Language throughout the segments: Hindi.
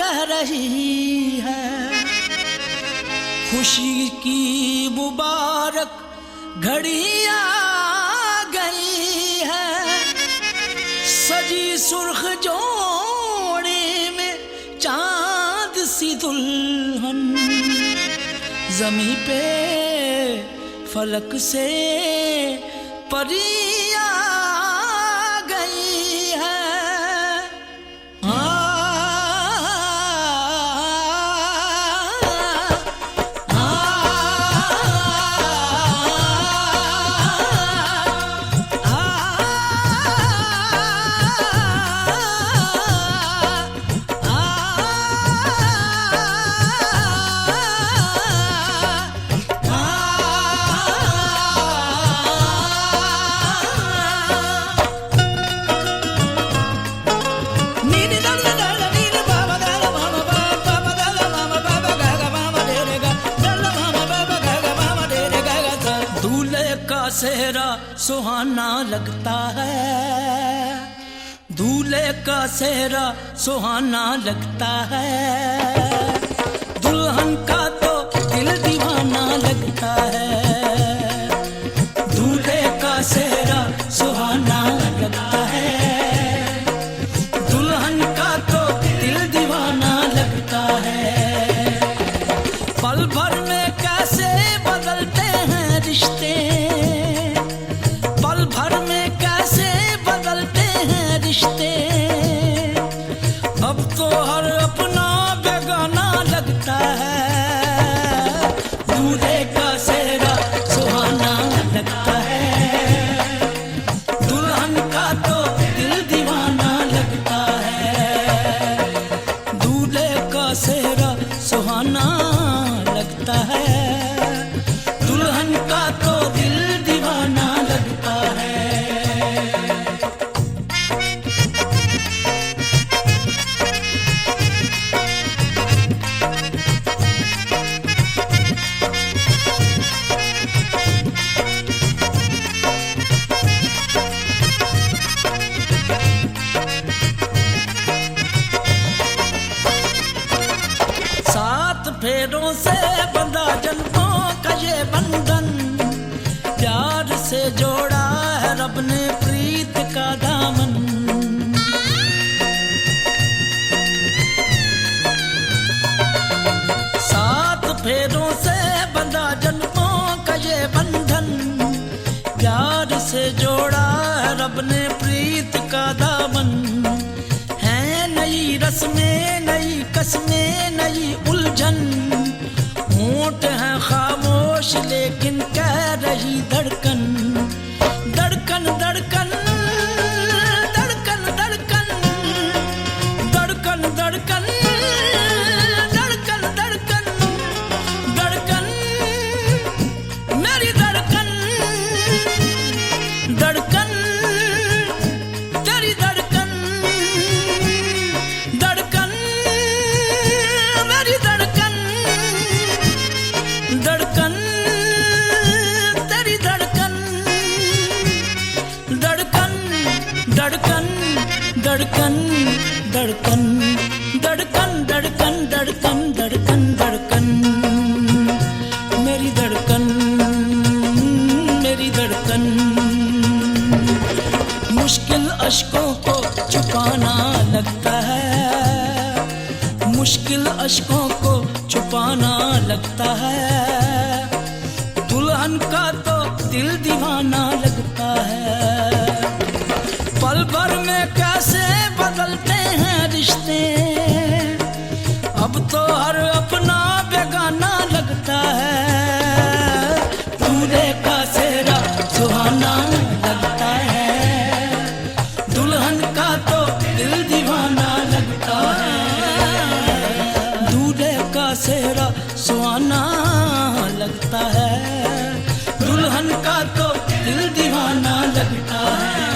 कह रही है। खुशी की मुबारक घड़ी आ गई है, सजी सुर्ख जोड़े में चांद सी दुल्हन, ज़मीं पे फलक से परी आ गई है। सेहरा सुहाना लगता है, दूल्हे का सेहरा सुहाना लगता है, दुल्हन का तो दिल दीवाना लगता है। दूल्हे का सेहरा सुहाना लगता है, दुल्हन का तो दिल दीवाना लगता है। पल भर में कैसे बदलते हैं रिश्ते, पल भर में कैसे बदलते हैं रिश्ते, अब तो हर अपना बेगाना लगता है। दूल्हे का सेहरा सुहाना लगता है, दुल्हन का तो दिल दीवाना लगता है। दूल्हे का सेहरा सुहाना लगता है, दुल्हन का तो दिल दीवाना लगता है। सात फेरों से बंधा जन्मों का ये बंधन, प्यार से जोड़ा है रब ने प्रीत का दामन। सात फेरों से बंधा जन्मों का ये बंधन, प्यार से जोड़ा है रब ने प्रीत का दामन। है नई रस्में, नई कस्में, नई उलझन, होंठ है खामोश लेकिन कह रही धड़कन, धड़कन धड़कन धड़कन धड़कन धड़कन धड़कन धड़कन धड़कन धड़कन मेरी धड़कन, धड़कन तेरी धड़कन, धड़कन मेरी धड़कन, धड़कन तेरी धड़कन, धड़कन धड़कन धड़कन धड़कन धड़कन धड़कन धड़कन धड़कन धड़कन मेरी धड़कन, मेरी धड़कन। मुश्किल अश्कों को छुपाना लगता है, मुश्किल अश्कों को छुपाना लगता है, दुल्हन का तो दिल दीवाना लगता है। पल भर में कैसे बदलते हैं रिश्ते, अब तो हर अपना बेगाना लगता है। दूल्हे का सेहरा सुहाना लगता है, दुल्हन का तो दिल दीवाना लगता है। दूल्हे का सेहरा सुहाना लगता है, दुल्हन का तो दिल दीवाना लगता है।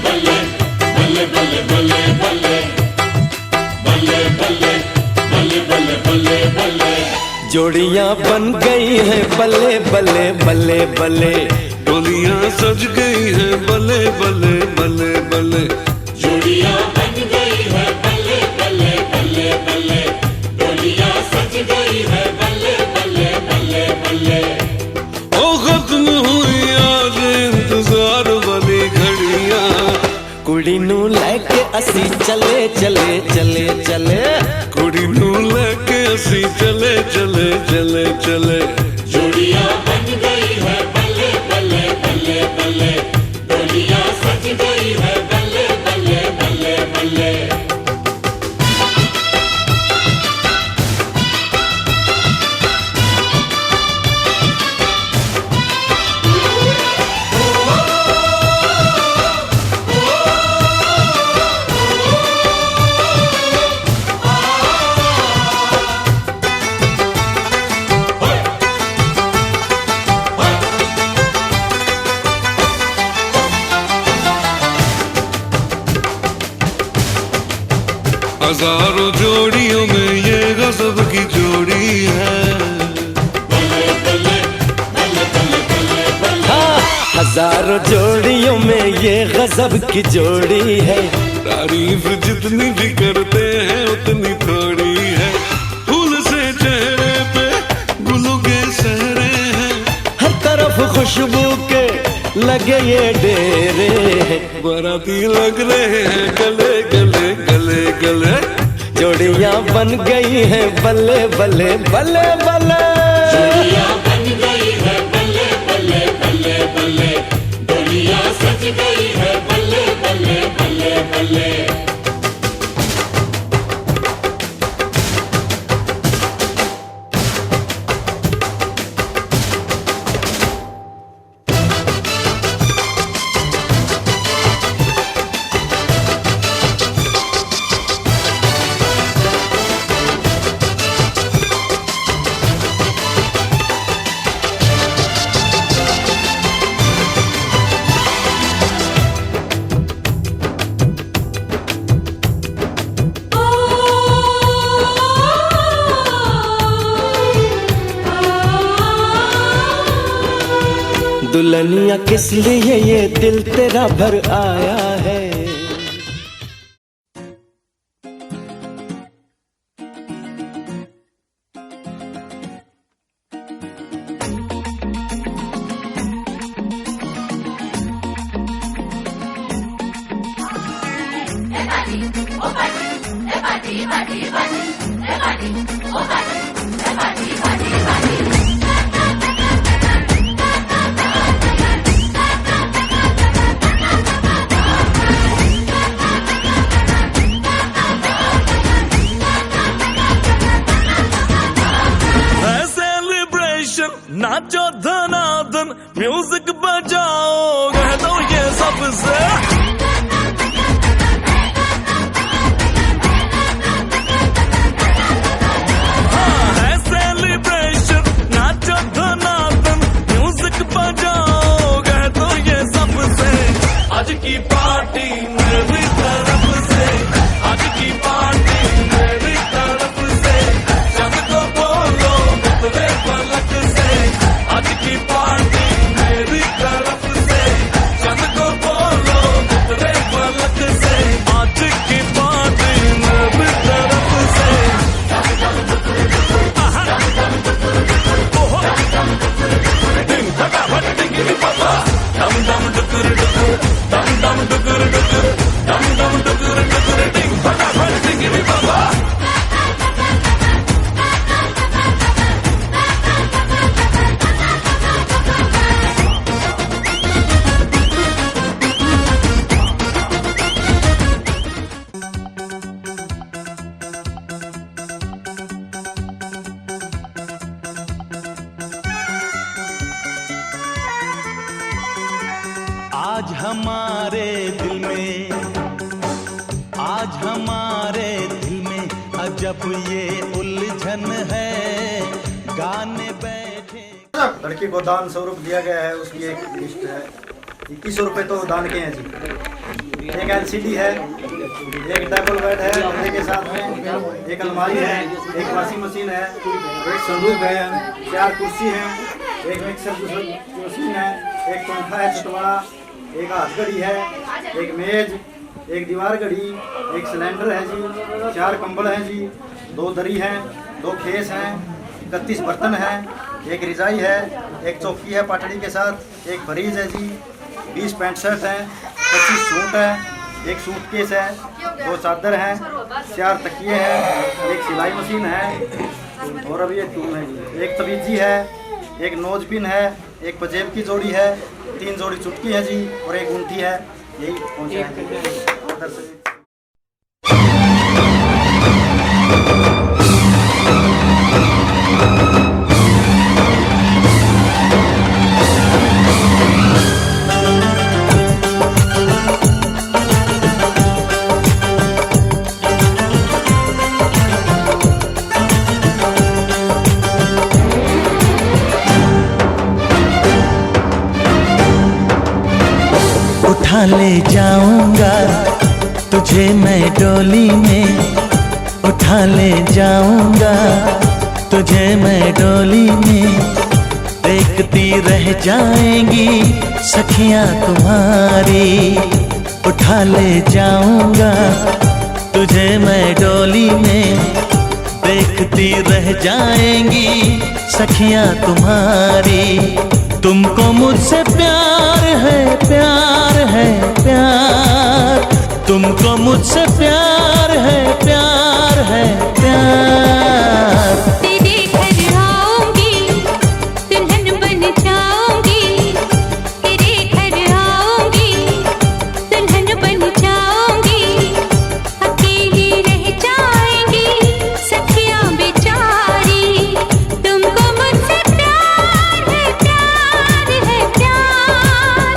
बल्ले बल्ले बल्ले बल्ले बल्ले बल्ले बल्ले बल्ले बल्ले बल्ले बल्ले। जोड़ियां बन गई हैं बल्ले बल्ले बल्ले बल्ले, डोलियां सज गई हैं बल्ले बल्ले बल्ले बल्ले। जोड़ियां बन गई है बल्ले बल्ले बल्ले बल्ले, डोलियां सज गई है बल्ले बल्ले बल्ले बल्ले। ओ खत्म हुई आज इंतजार वाली घड़ियां, कुड़ी नू लेके असी चले चले चले चले, कुड़ी नू लेके असी चले चले चले चले। जोड़ियां बन गई है बल्ले बल्ले बल्ले बल्ले, डोलियां सज गई है बल्ले बल्ले बल्ले बल्ले। हजारों जोड़ियों में ये गजब की जोड़ी है। हाँ, हजारों जोड़ियों में ये गजब की जोड़ी है। तारीफ जितनी भी करते हैं उतनी थोड़ी है। फूल से चेहरे पे गुलों के सहरे हैं, हर तरफ खुशबू के लगे ये डेरे हैं। बाराती लग रहे हैं गले गले गले गले। जोड़ियां बन गई हैं बल्ले बल्ले बल्ले बल्ले। जोड़ियां बन गई है बल्ले बल्ले बल्ले बल्ले, डोलियां सज गई है बल्ले बल्ले बल्ले बल्ले। दुल्हनिया किस लिए ये दिल तेरा भर आया है। नाचो धनाधन म्यूजिक बजाओ कह दो ये सबसे। हाँ है सेलिब्रेशन, नाचो धनाधन म्यूजिक बजाओ कह दो ये सबसे। आज की पार्टी मेरी तरफ से, आज की पार्टी मेरी तरफ से। जब तो बोलो उतरे पलक से, आज की पार्टी मेरी तरफ से। जब तो बोलो उतरे पलक से, आज की पार्टी मेरी तरफ से। ओहो दिन फटाफट टिंगिरी पापा, डम डम डुकुर डुकुर, डम डम डुकुर डुकुर, डम डम डुकुर डुकुर, डिंग फटाफट टिंगिरी पापा। आज हमारे दिल में, आज हमारे दिल में अजब ये उलझन है, गाने बैठे। लड़की को दान स्वरूप दिया गया है, उसकी एक लिस्ट है। 2100 रुपये तो दान के हैं जी। एक एलसीडी है, एक डबल बेड है कमरे के साथ में, एक अलमारी है, एक वॉशिंग मशीन है, एक संदूक है, 4 कुर्सी है, एक मिक्सर मशीन है, एक पंखा है छतवाड़ा, एक हाथ घड़ी है, एक मेज, एक दीवार घड़ी, एक सिलेंडर है जी, 4 कंबल हैं जी, 2 दरी हैं, 2 खेस हैं, 31 बर्तन हैं, एक रिजाई है, एक चौकी है पाटड़ी के साथ, एक फ्रीज है जी, 20 पैंट शर्ट हैं, 25 सूट है, एक सूटकेस है, 2 चादर हैं, 4 तकिए हैं, एक सिलाई मशीन है और अभी एक टूल है जी, एक तवीजी है, एक नोज पिन है, एक पजेब की जोड़ी है, 3 जोड़ी चुटकी है जी और एक ऊँटी है। यही पहुँचा है। उठा ले जाऊंगा तुझे मैं डोली में, उठा ले जाऊंगा तुझे मैं डोली में, देखती रह जाएंगी सखियां तुम्हारी। उठा ले जाऊंगा तुझे मैं डोली में, देखती रह जाएंगी सखियां तुम्हारी। तुमको मुझसे प्यार है, प्यार है, प्यार, तुमको मुझसे प्यार है, प्यार है, प्यार। तेरे घर आऊंगी, दुल्हन बन जाऊंगी, तेरे घर आऊंगी, दुल्हन बन जाऊंगी, अकेली रह जाएंगी सखियां बेचारी। तुमको मुझसे प्यार है, प्यार है, प्यार,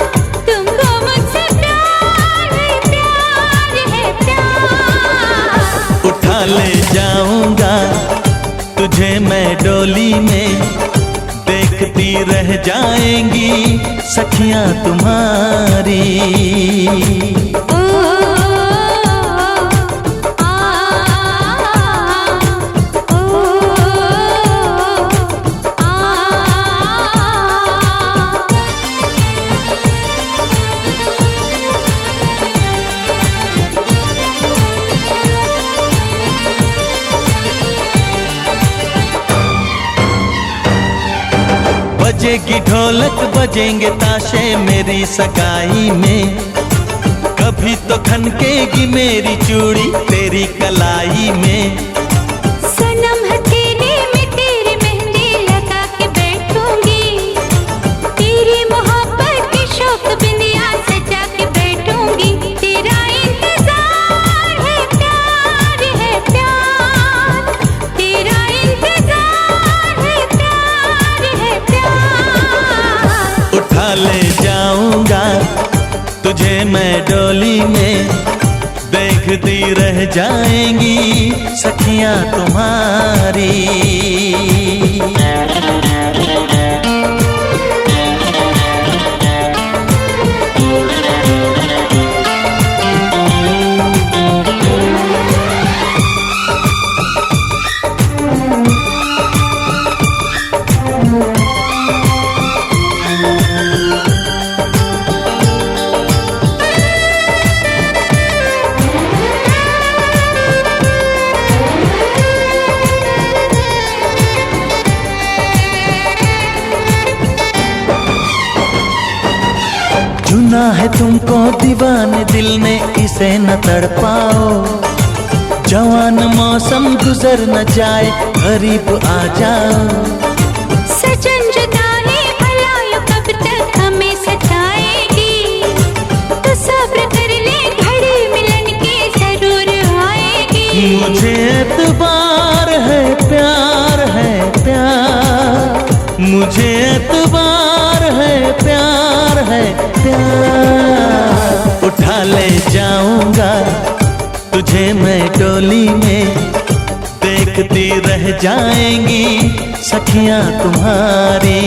तुमको मुझसे प्यार है, प्यार है, प्यार। उठा ले जाऊंगा तुझे मैं डोली में, देखती रह जाएंगी सखियां तुम्हारी। ओ बजेगी ढोलक बजेंगे ताशे मेरी सगाई में, कभी तो खनकेगी मेरी चूड़ी तेरी कलाई में। सनम हथेली में तेरी मेहंदी लगा के बैठूंगी, तेरी मोहब्बत की शौक बिंदिया सजा के बैठूंगी। तेरा इंतजार है, प्यार है, प्यार, तेरा इंतजार है, प्यार है, प्यार। उठा ले जाऊंगा तुझे मैं डोली में, देखती रह जाएंगी सखियां तुम्हारी। चुना है तुमको दीवाने दिल ने, इसे न तड़पाओ। जवान मौसम गुजर न जाए, करीब आ जाओ। सजन जुदाई भला यूं कब तक हमें सताएगी, तो सब्र कर ले घड़ी मिलन के जरूर आएगी। मुझे एतबार है, प्यार है, प्यार, मुझे एतबार है, प्यार है, प्यार। उठा ले जाऊंगा तुझे मैं डोली में, देखती रह जाएंगी सखियां तुम्हारी।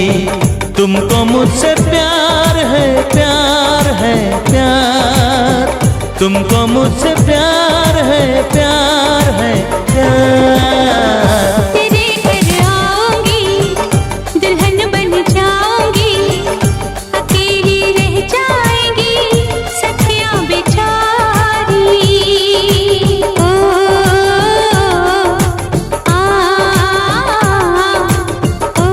तुमको मुझसे प्यार है, प्यार है, प्यार, तुमको मुझसे प्यार है, प्यार है, प्यार। तेरे घर आऊंगी, दुल्हन बन जाऊंगी, अकेली रह जाएंगी सखियां बेचारी। ओ आ ओ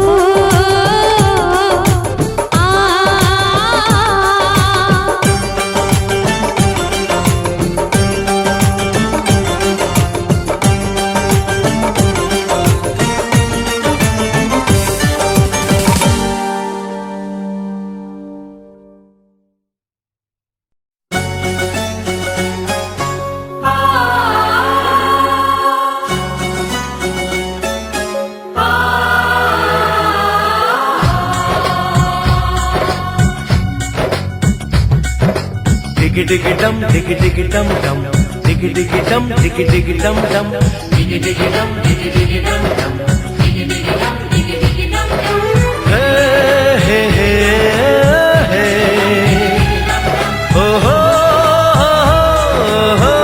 डिग डिग डम, डिग डिग डम डम, डिग डिग डम, डिग डिग डम डम, डिग डिग डम, डिग डिग डम डम, डिग डिग डम, डिग डिग डम डम। हे हे हे हो हो हो हो।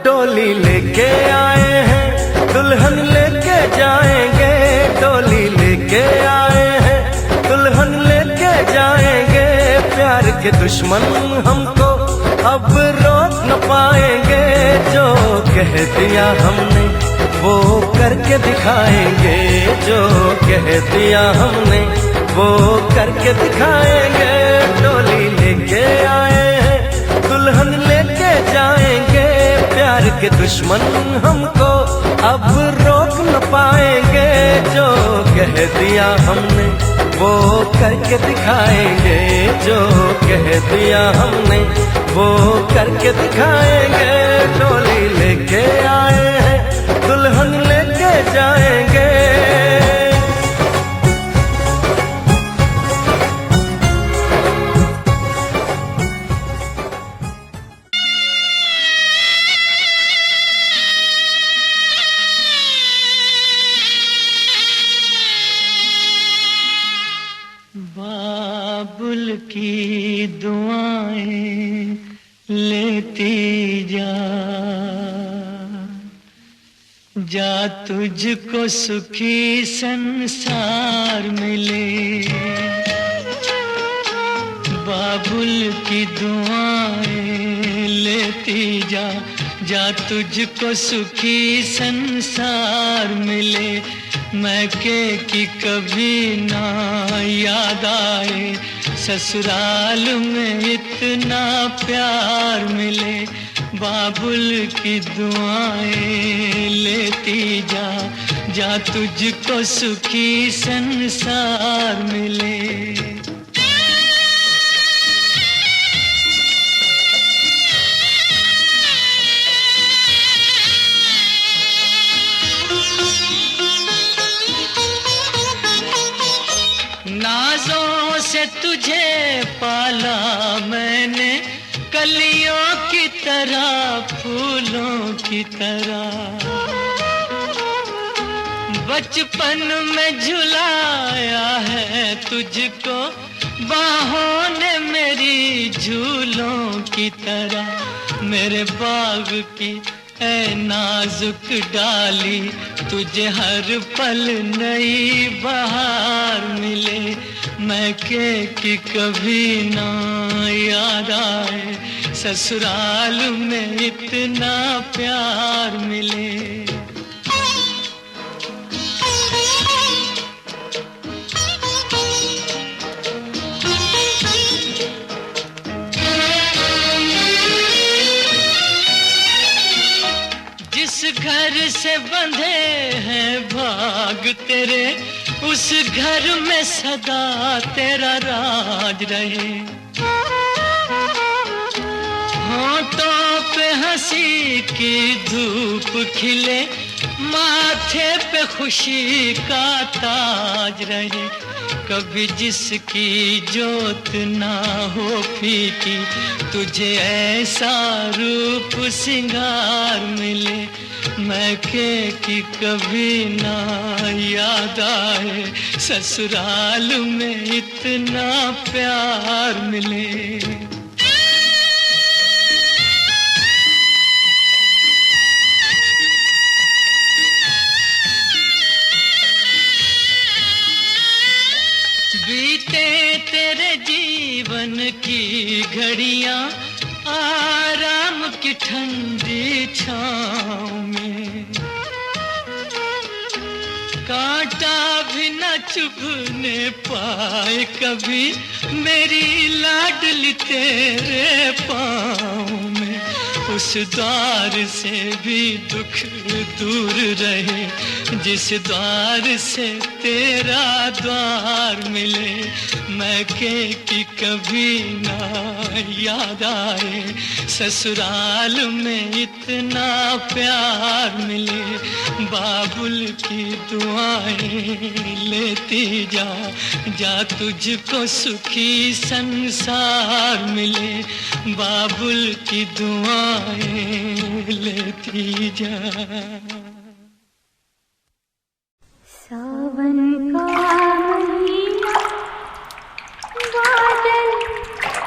डोली लेके आए हैं, दुल्हन लेके जाएंगे, डोली लेके आए हैं, दुल्हन लेके जाएंगे। प्यार के दुश्मन हमको अब रोक न पाएंगे, जो कह दिया हमने वो करके दिखाएंगे, जो कह दिया हमने वो करके दिखाएंगे। डोली लेके आए हैं, दुल्हन लेके जाएंगे। प्यार के दुश्मन हमको अब रोक न पाएंगे, जो कह दिया हमने वो करके दिखाएंगे, जो कह दिया हमने वो करके दिखाएंगे। डोली लेके आए हैं, दुल्हन लेके जाएंगे। बाबुल की दुआएं लेती जा, जा तुझको सुखी संसार मिले। बाबुल की दुआएं लेती जा, जा तुझको सुखी संसार मिले। मैके की कभी ना याद आए, ससुराल में इतना प्यार मिले। बाबुल की दुआएं लेती जा, जा तुझको सुखी संसार मिले। नाजों से तुझे पाला मैंने, कलियों की तरह फूलों की तरह। बचपन में झुलाया है तुझको बाहों ने मेरी झूलों की तरह। मेरे बाग की ऐ नाजुक डाली, तुझे हर पल नई बहार मिले। मैके की कभी ना याद आए, ससुराल में इतना प्यार मिले। घर से बंधे हैं भाग तेरे, उस घर में सदा तेरा राज रहे। होठों पे हंसी की धूप खिले, माथे पे खुशी का ताज रहे। कभी जिसकी जोत ना हो फीकी, तुझे ऐसा रूप सिंगार मिले। मैके की कभी ना याद आए, ससुराल में इतना प्यार मिले। घड़ियां आराम की ठंडी छाँव में, कांटा भी न चुभने पाए कभी मेरी लाडली तेरे पाँव में। उस द्वार से भी दुख दूर रहे जिस द्वार से तेरा द्वार मिले। मैं कि कभी ना याद आए ससुराल में इतना प्यार मिले। बाबुल की दुआएं लेती जा, जा तुझको सुखी संसार मिले। बाबुल की दुआएं लेती जा। सावन का महीना बादल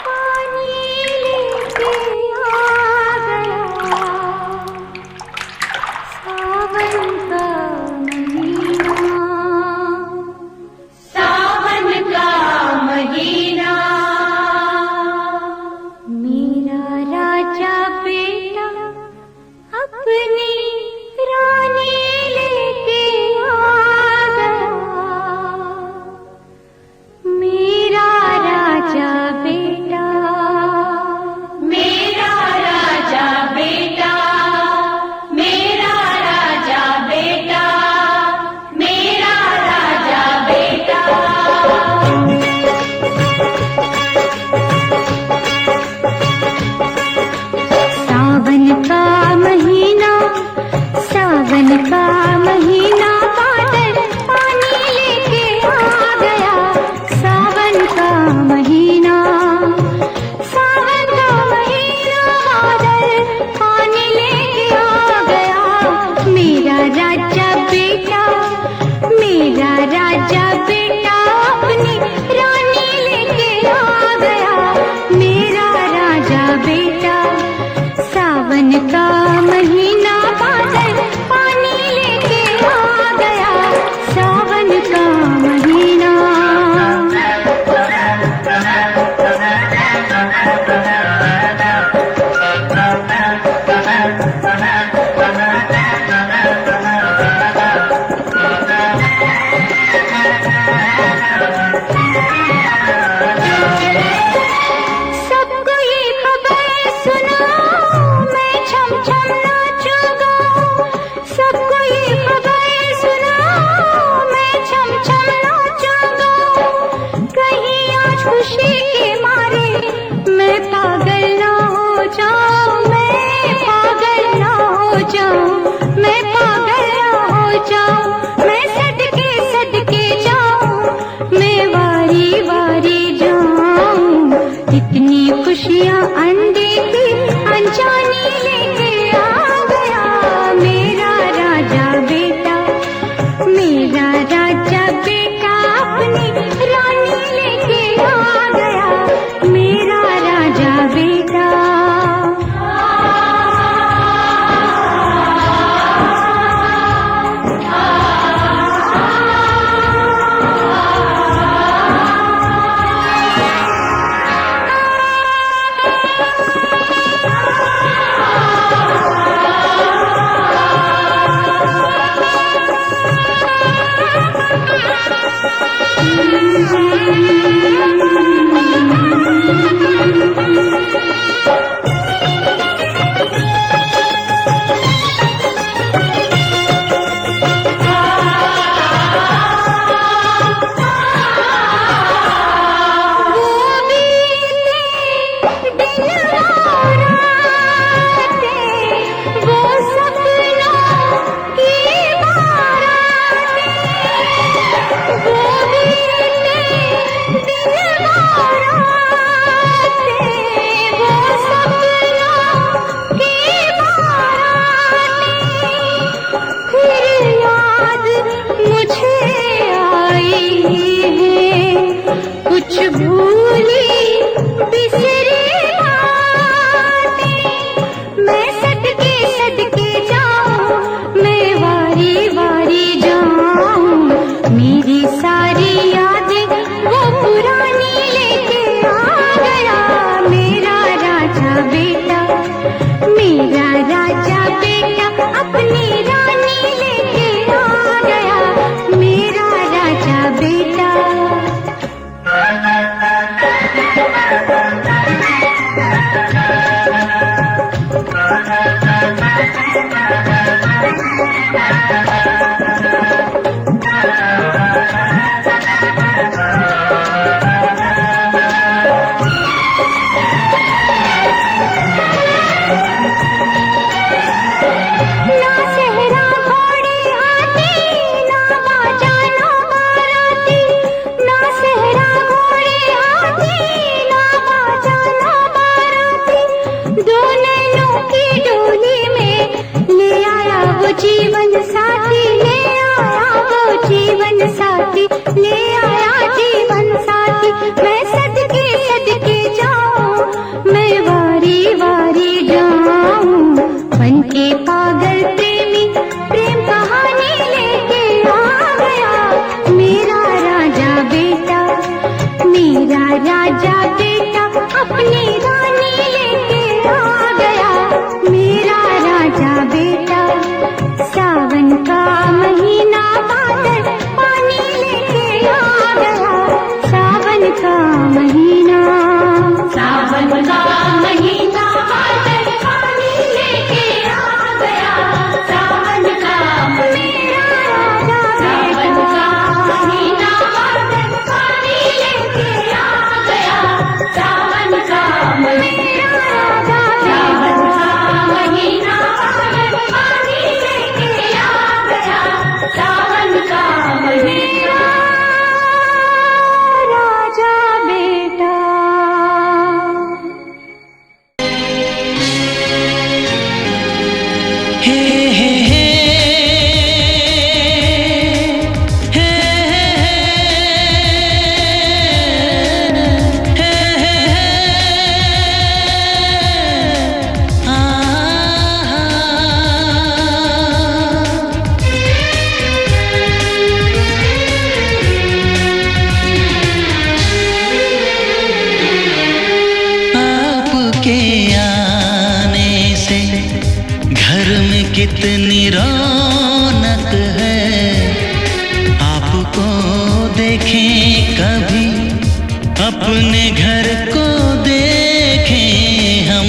पानी लेके आ गया। सावन का महीना, सावन का महीना, मेरा राजा बेटा अपनी रानी लेके आ गया। मेरा राजा बेटा, मेरा राजा बेटा, मेरा राजा बेटा, मेरा राजा बेटा। सावन का महीना, सावन का महीना, बादल पानी लेके आ गया। सावन का महीना, सावन का महीना, बादल पानी लेके आ गया। मेरा राजा बेटा, मेरा राजा बेटा अपनी रानी लेके आ गया। मेरा राजा बेटा, सावन का महीना, बादल पानी लेके आ गया। सावन का महीना। सबको ये खबर सुनाओ, मैं छम छम नाचूंगा। सबको ये खबर सुनाओ, मैं छम छम नाचूंगा। कहीं आज खुशी के मारे मैं पागल ना हो जाऊं, मैं पागल ना हो जाऊं, मैं पागल ना हो जाऊं। मैं सदके सदके जाऊं, मैं वारी वारी जाऊं। इतनी खुशियां अनदेखी अनजानी लेके आ गया। मेरा राजा बेटा, मेरा राजा बेटा अपनी रानी लेके आ गया। मेरा राजा बेटा। कितनी रौनक है, आपको देखें कभी, अपने घर को देखें हम।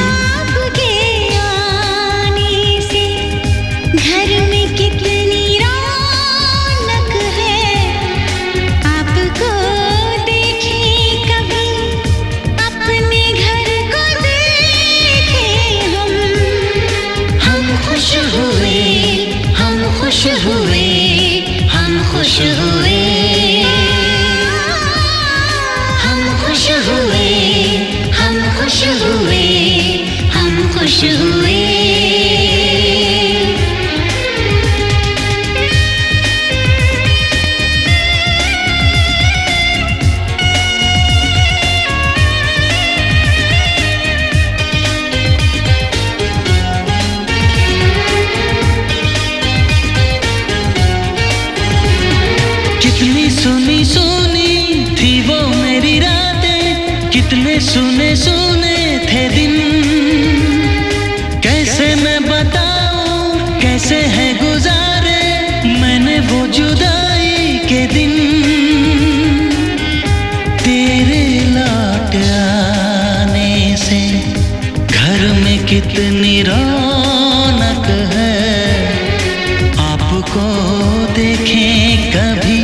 आपके आने से घर में कितनी रौनक है, आपको देखें कभी, अपने घर को देखें हम। हम खुश हुए, हम खुश हुए, हम खुश हुए, हम खुश हुए, हम खुश हुए, हम खुश हुए। कितनी सुनी सुनी थी वो मेरी रातें, कितने सुने सुने थे दिन। कैसे मैं बताऊं कैसे है गुजारे मैंने वो जुदाई के दिन। तेरे लौट आने से घर में कितनी रौनक है, आपको देखें कभी,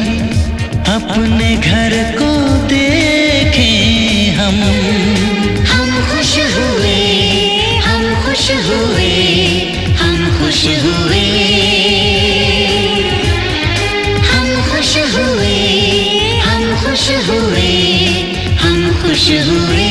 अपने घर को देखें हम। हम खुश हुए, हम खुश हुए, हम खुश हुए, हम खुश हुए, हम खुश हुए, हम खुश हुए।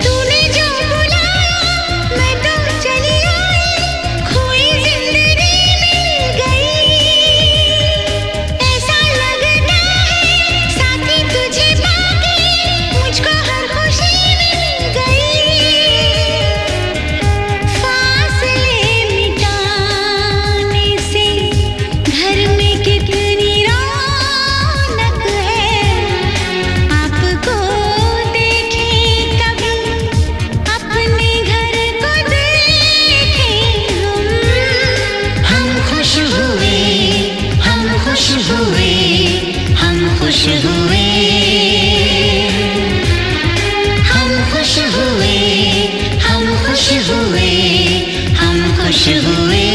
तूने जो बुलाया मैं तो चली आई, खोई जिंदगी मिल गई। ऐसा लगता है साथी तुझे पाके मुझको हर खुशी मिल गई। फासले मिटाने से घर में कितनी रौनक है, आपको देखें कभी, अपने घर को देखें हम। हम खुश हुए, हम खुश हुए, हम खुश हुए, हम खुश हुए, हम खुश हुए, हम खुश हुए।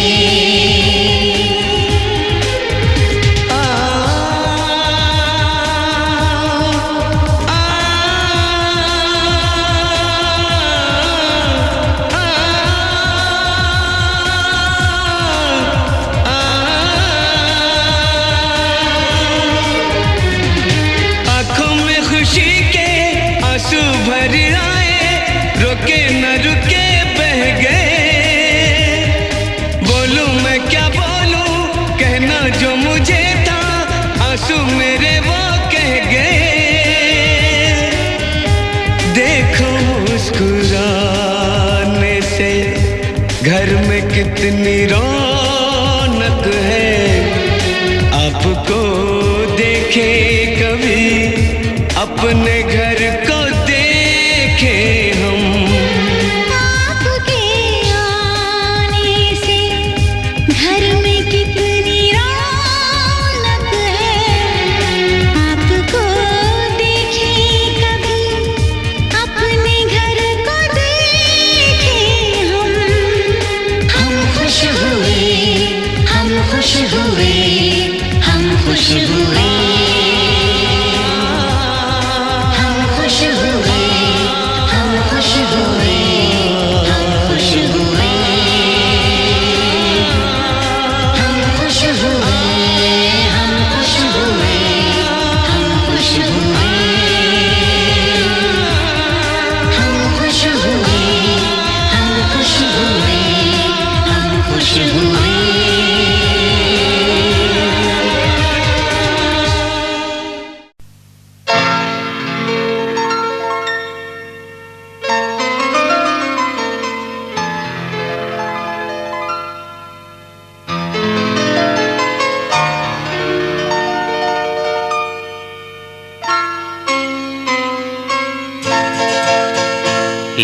आँखों में खुशी के आंसू भर आए, रुके न रुके बह गए। बोलूं मैं क्या बोलूं, कहना जो मुझे था, आंसू मेरे वो कह गए। देखो मुस्कुराने से घर में कितनी रौनक है, आपको देखे कभी, अपने घर को देखें हम। आपके आने से घर में कितनी रौनक है, आपको देखें कभी, अपने घर को देखें हम। हम खुश हुए, हम खुश हुए, हम खुश हुए,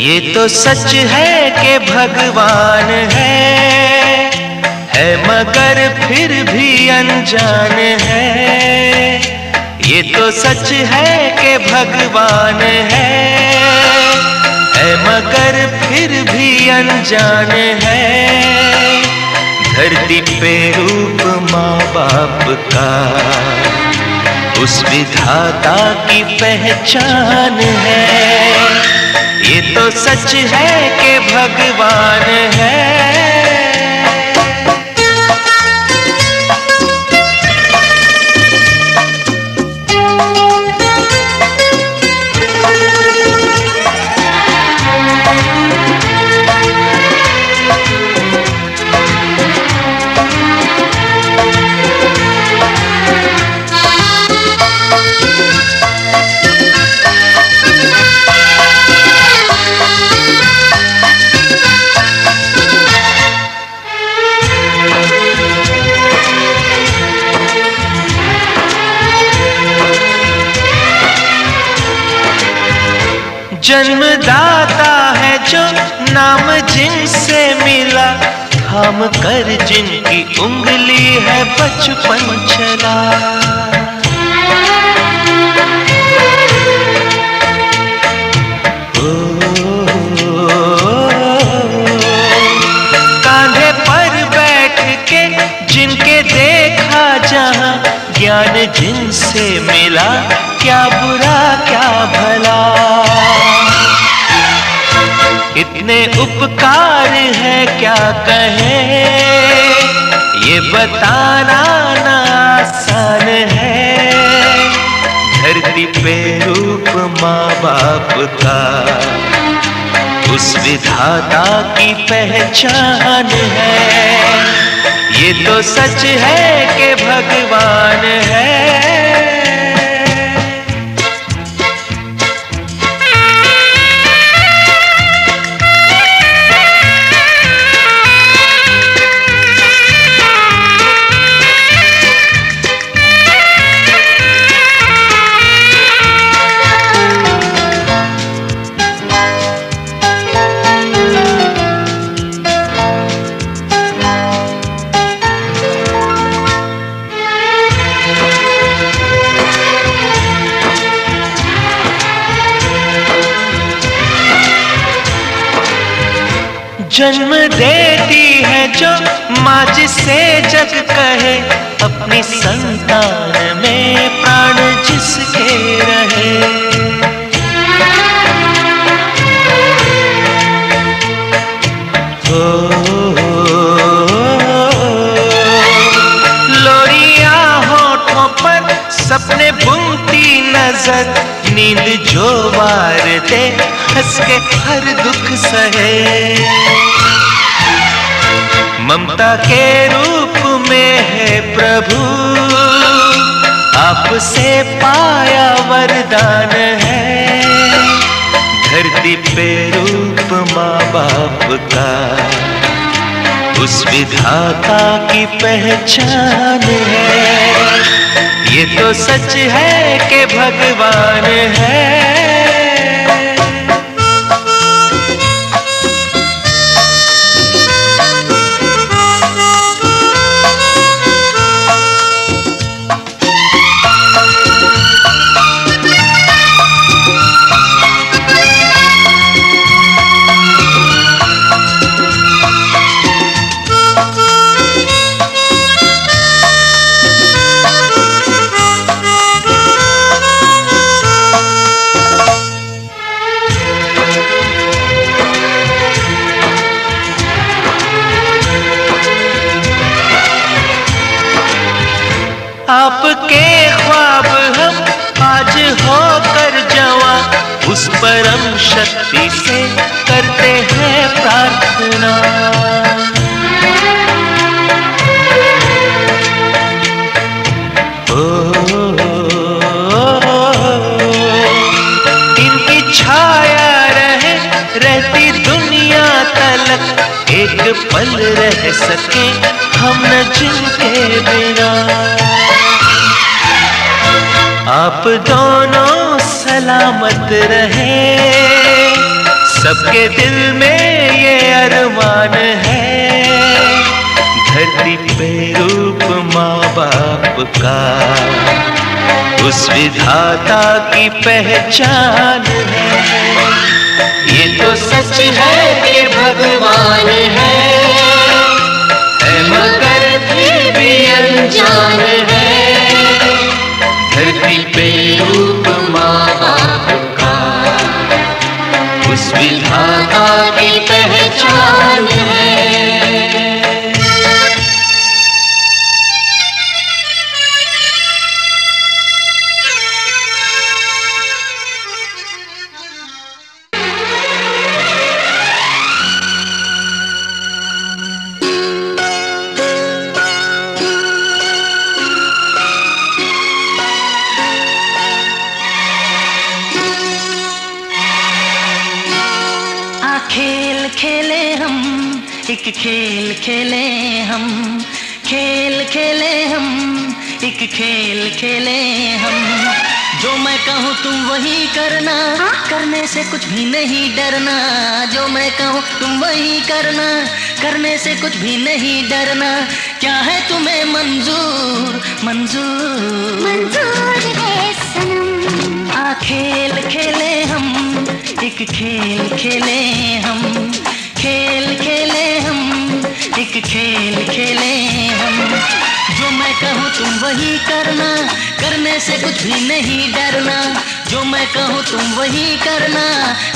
ये तो सच है कि भगवान है मगर फिर भी अनजान है। ये तो सच है कि भगवान है मगर फिर भी अनजान है। धरती पे रूप माँ बाप का उस विधाता की पहचान है। ये तो सच है कि भगवान है। जन्मदाता है जो नाम जिनसे मिला, थाम कर जिनकी उंगली है बचपन चला। कांधे पर बैठ के जिनके देखा जहां, ज्ञान जिनसे मिला, क्या बुरा क्या भला। इतने उपकार है क्या कहे, ये बताना ना आसान है। धरती पे रूप माँ बाप का उस विधाता की पहचान है। ये तो सच है कि भगवान है। जन्म देती है जो माँ जिसे जग कहे, अपनी संतान में प्राण जिसके रहे। लोरियां होठों पर सपने बुनती नजर, नींद जो वार दे हंस के हर दुख सहे। ममता के रूप में है प्रभु, आपसे पाया वरदान है। धरती पे रूप माँ बाप का उस विधाता की पहचान है। ये तो सच है कि भगवान है। आपके ख्वाब हम आज होकर जवां, उस परम शक्ति से करते हैं प्रार्थना। इनकी छाया रहे रहती दुनिया तलक, एक पल रह सके हम न जिनके बिना। आप दोनों सलामत रहे, सबके दिल में ये अरमान है, धरती पे रूप माँ बाप का उस विधाता की पहचान है। ये तो सच है कि भगवान है मगर फिर भी अनजान है, धरती पे रूप माँ बाप का उस विधाता की पहचान है। खेल खेले हम, एक खेल खेले हम, खेल खेले हम, एक खेल खेले हम। जो मैं कहूँ तुम वही करना, करने से कुछ भी नहीं डरना। जो मैं कहूँ तुम वही करना, करने से कुछ भी नहीं डरना। क्या है तुम्हें मंजूर, मंजूर मंजूर है सनम। आ खेल खेले हम, एक खेल खेले हम, खेल खेले हम, एक खेल खेले हम। जो मैं कहूँ तुम वही करना, करने से कुछ भी नहीं डरना। जो मैं कहूँ तुम वही करना,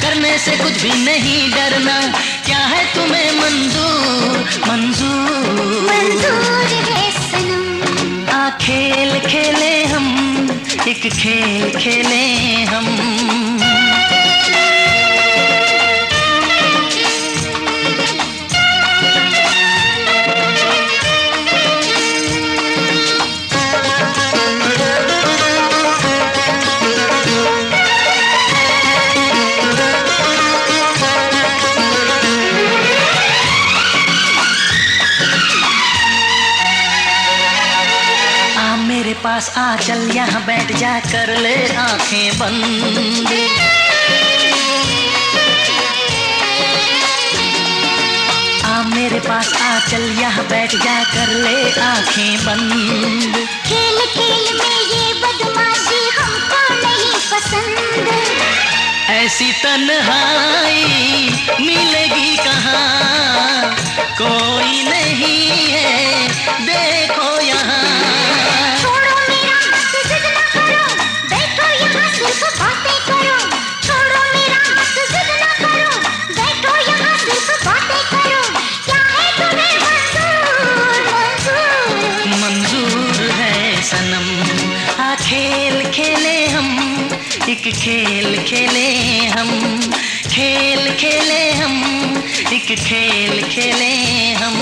करने से कुछ भी नहीं डरना। क्या है तुम्हें मंजूर, मंजूर मंजूर है सनम। आ खेल खेले हम, एक खेल खेले हम। पास आ चल यहाँ बैठ जा, कर ले आंखें बंद। आ मेरे पास आ चल यहाँ बैठ जा, कर ले आंखें बंद। खेल खेल में ये बदमाशी हमको नहीं पसंद। ऐसी तन्हाई मिलेगी कहाँ, कोई नहीं है देखो यहाँ। खेल खेले हम, एक खेल खेले हम, खेल खेले हम, एक खेल खेले हम।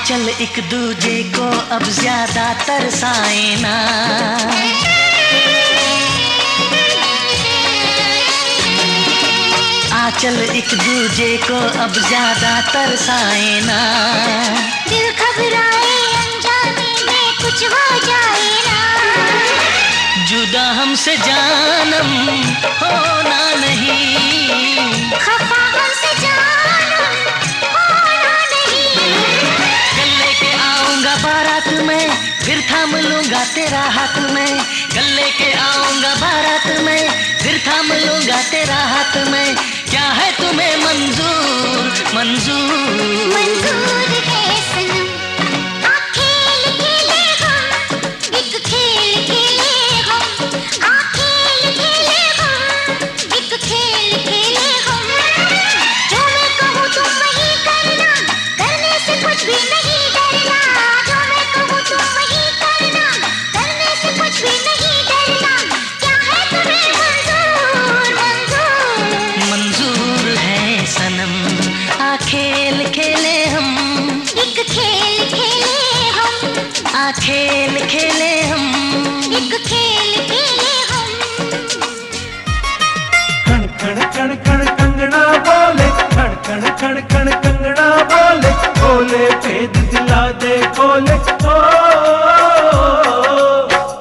चल एक दूजे को अब ज्यादा तरसाए ना। आ चल एक दूजे को अब ज्यादा तरसाए ना। दिल घबराए अनजाने में कुछ हो जाए ना। जुदा हमसे जानम होना नहीं, खफा हमसे जानम होना नहीं। कल लेके आऊंगा बारात में, फिर थाम लूंगा तेरा हाथ में। कल लेके आऊंगा बारात में, फिर थाम लूंगा तेरा हाथ में। क्या है तुम्हें मंजूर, मंजूर मंजूर है सनम। आ खेल खेले हम, एक खेल खेले हम। आ खेल खेले हम, एक खेल खेले हम। जो मैं कहूँ तुम वही करना, करने से कुछ भी नहीं डरना। खेल खेले हम, एक खेल खेले हम। खण खण खण खण कंगना बोले, खण खण खण खण कंगना बोले, बोले भेद दिला दे खोले। ओ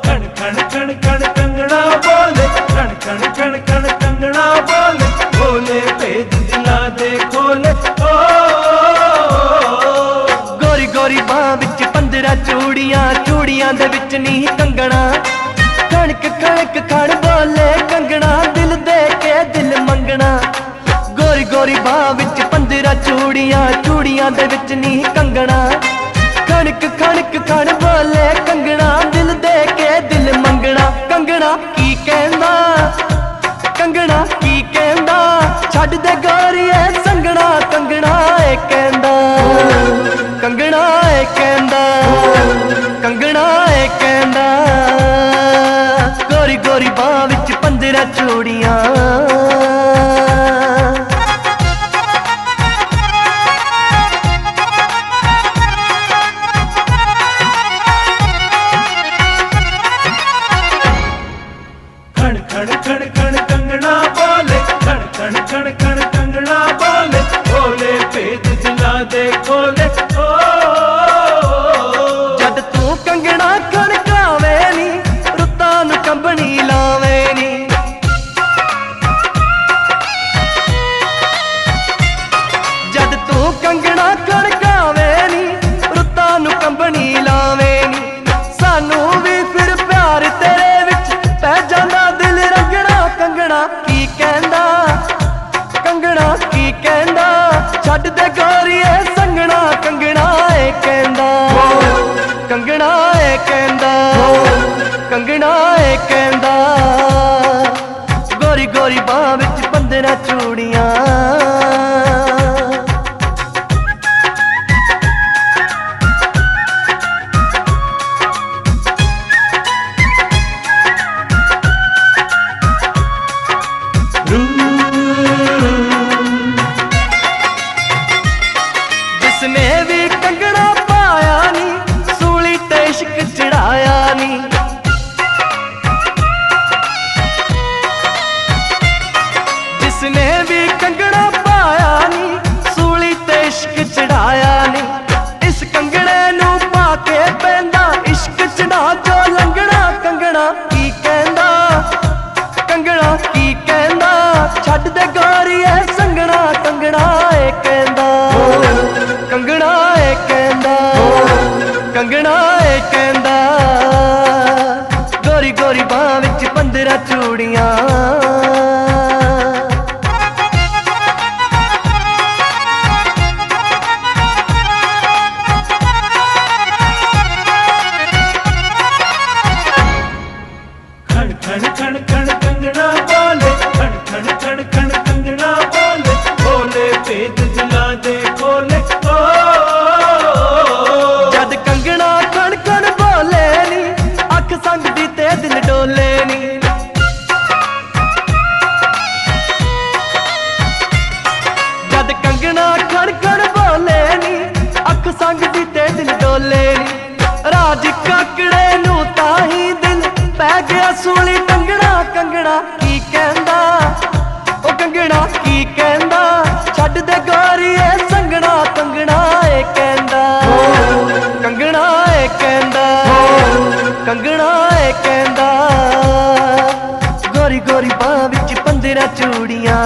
खण खण खण खण कंगना बोले, खण खण खण खण कंगना बोले, बोले भेद दिला दे खोले। ओ गोरी गोरी बां विच 15 चूड़ियां, चूड़ियां दे विच नी कंगना। कणक कणक खण बोले कंगना, दिल दे के दिल मंगना। गोरी गोरी बां विच 15 चूड़ियां, चूड़ियां दे विच नी कंगना। कणक कणक खण बोले कंगना, दिल दे के दिल मंगना। कंगना की कहंदा, कंगना की कहंदा, छड्ड दे गोरीए संगना। कंगना ए कहंदा, कंगना ए कहंदा, कंगना ए कहंदा। गोरी गोरी बां विच 15 चूड़ियां। खण खण खण खण कंगना बोले, खण खण खण खण कंगना बोले, बोले भेद दिला दे खोले। ओ जद तू कंगना खड़कावे नी, रुत्तां नूं कंबनी लावे नी। जद तू कंगना खड़कावे नी, रुत्तां नूं कंबनी लावे नी। सानू भी फिर प्यार तेरे विच पै जांदा दिल रंगना। कंगना की कहंदा, कंगना की कहंदा, छड्ड दे गोरीए संगना। कंगना ए कहंदा, कंगना ए कहंदा, कंगना ए कहंदा। गोरी गोरी बां विच 15 चूड़ियां। जिसने भी कंगना पाया नी, सूली ते इश्क चढ़ाया नी। जिसने भी कंगना पाया नी, सूली ते इश्क चढ़ाया नी। इस कंगने नू पाके पैंदा इश्क चढ़ा जो लंगना। कंगना की कहंदा, कंगना की कहंदा, छड्ड दे गोरीए संगना। कंगना ए कहंदा, कंगना ए कहंदा, कंगना ए कहंदा। गोरी गोरी बां विच 15 चूड़ियां। खण खण खण खण कंगना बोले, खण खण खण खण कंगना बोले, बोले भेद दिला दे खोले। ओ जद कंगना खण खण बोले नी, अख संगदी ते दिल डोले नी। जद कंगना खण खण बोले नी, अख संगदी ते दिल डोले नी। राज काकड़े नू ताही दिल पै गया सूली टंगना। कंगना की कहंदा, ओ कंगना की कहंदा, छड्ड दे गोरीए संगना। कंगना ए कहंदा, कंगना ए कहंदा, कंगना ए कहंदा। गोरी गोरी बां विच 15 चूड़ियां।